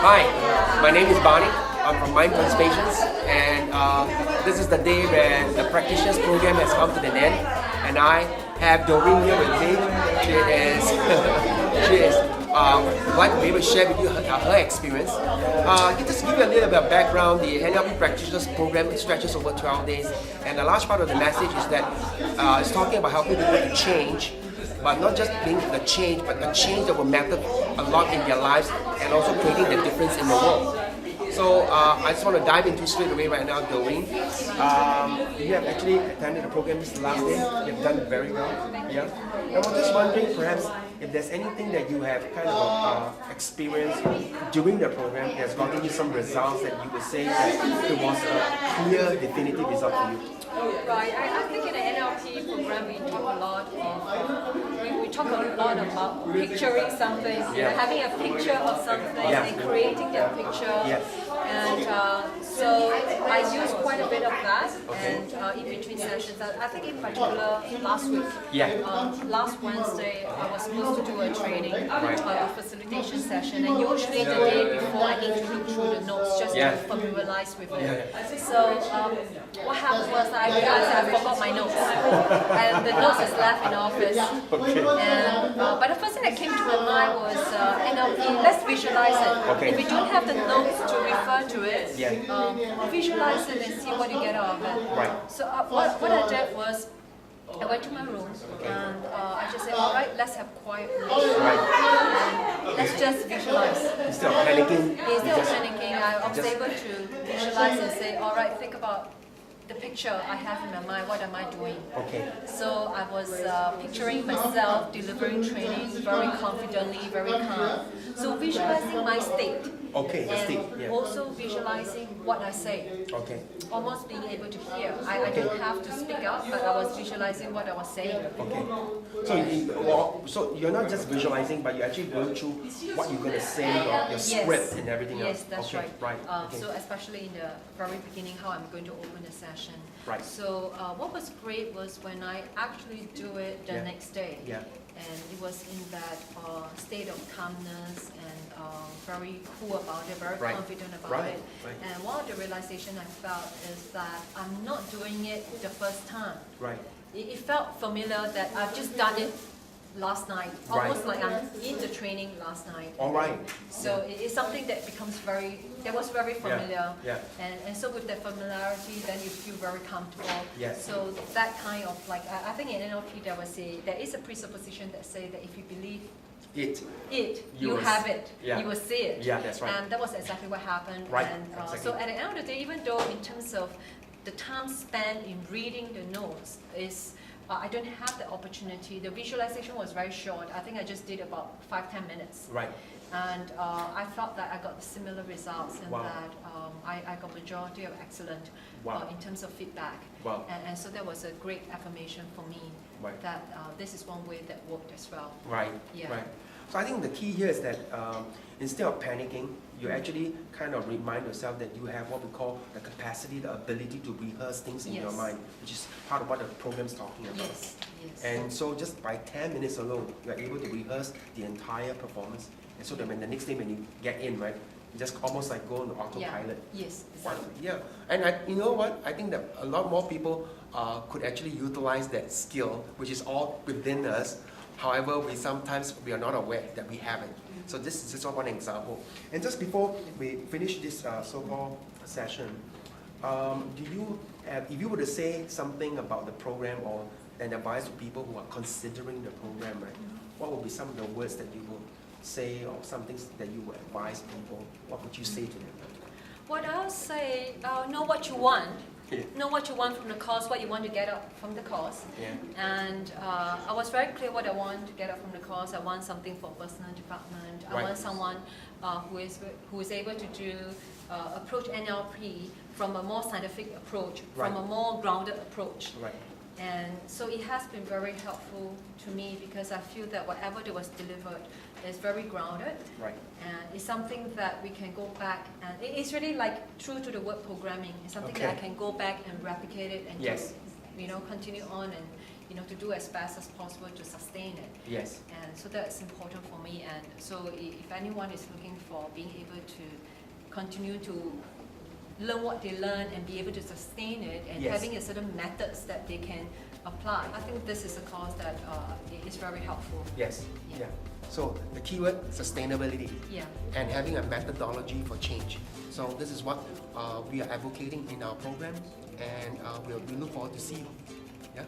Hi, my name is Barney. I'm from Mindfulness Patients, and this is the day where the practitioners program has come to an end, and I have Doreen here with me. She is like to be able to share with you her experience. Just give you a little bit of background. The NLP practitioners program stretches over 12 days, and the large part of the message is that it's talking about helping people to change. But not just being the change, but the change that will matter a lot in their lives and also creating the difference in the world. So I just want to dive into straight away right now, Doreen. You have actually attended the program this last day. You've done very well. Yeah. I was just wondering perhaps if there's anything that you have kind of experienced during the program that's gotten you some results that you would say that it was a clear, definitive result for you. Right. I think in the NLP program we talk a lot of, we talk a lot about picturing something, having a picture of something and creating that picture. And so I used quite a bit of that, and in between sessions, I think in particular last week, last Wednesday, I was supposed to do a training, a facilitation session, and usually the day before I need to look through the notes just to familiarize with it. So what happened was I realized I forgot my notes, and the notes is left in the office. And, but the first thing that came to my mind was NLP, let's visualize it. If you don't have the notes to refer to it, visualize it and see what you get out of it. So what I did was, I went to my room and I just said, all right, let's have quiet room. And let's just visualize. Instead of panicking? Instead of panicking, I was able to visualize and say, all right, think about the picture I have in my mind, what am I doing? So I was picturing myself delivering training very confidently, very calm. So visualizing my state. And also visualizing what I say. Almost being able to hear. I didn't have to speak out, but I was visualizing what I was saying. So you're not just visualizing, but you're actually going through what you're going to say, your script and everything else. Yes, that's right. So especially in the very beginning, how I'm going to open the session. So what was great was when I actually do it the next day. And it was in that state of calmness and very cool about it, very confident about it. And one of the realization I felt is that I'm not doing it the first time. It felt familiar that I've just done it last night, almost like I'm in the training last night. So it's something that becomes that was very familiar. And so with that familiarity, then you feel very comfortable. So that kind of like, I think in NLP there is a presupposition that say that if you believe you have it, you will see it. And that was exactly what happened. So at the end of the day, even though in terms of the time spent in reading the notes is I don't have the opportunity. The visualization was very short. I think I just did about 5-10 minutes. And I felt that I got similar results and that I got majority of excellent in terms of feedback. And so that was a great affirmation for me that this is one way that worked as well. So I think the key here is that instead of panicking, you actually kind of remind yourself that you have what we call the capacity, the ability to rehearse things in your mind, which is part of what the program is talking about. And so just by 10 minutes alone, you are able to rehearse the entire performance. And so that when the next day when you get in, you just almost like go on autopilot. And you know what? I think that a lot more people could actually utilize that skill, which is all within us. However, we are not aware that we have it. So this is just one example. And just before we finish this so-called session, if you were to say something about the program or an advice to people who are considering the program, what would be some of the words that you would say or some things that you would advise people? What would you say to them? What I would say, know what you want. Know what you want from the course, what you want to get out from the course. And I was very clear what I want to get out from the course. I want something for personal development. I want someone who is able to approach NLP from a more scientific approach, from a more grounded approach. And so it has been very helpful to me because I feel that whatever that was delivered is very grounded. And it's something that we can go back and it's really like true to the word programming. It's something that I can go back and replicate it and just continue on and to do as fast as possible to sustain it. Yes. And so that's important for me. And so if anyone is looking for being able to continue to learn what they learn and be able to sustain it, and having a certain methods that they can apply, I think this is a course that is very helpful. Yes. Yeah. So the keyword, sustainability. Yeah. And having a methodology for change. So this is what we are advocating in our program, and we look forward to see you. Yeah.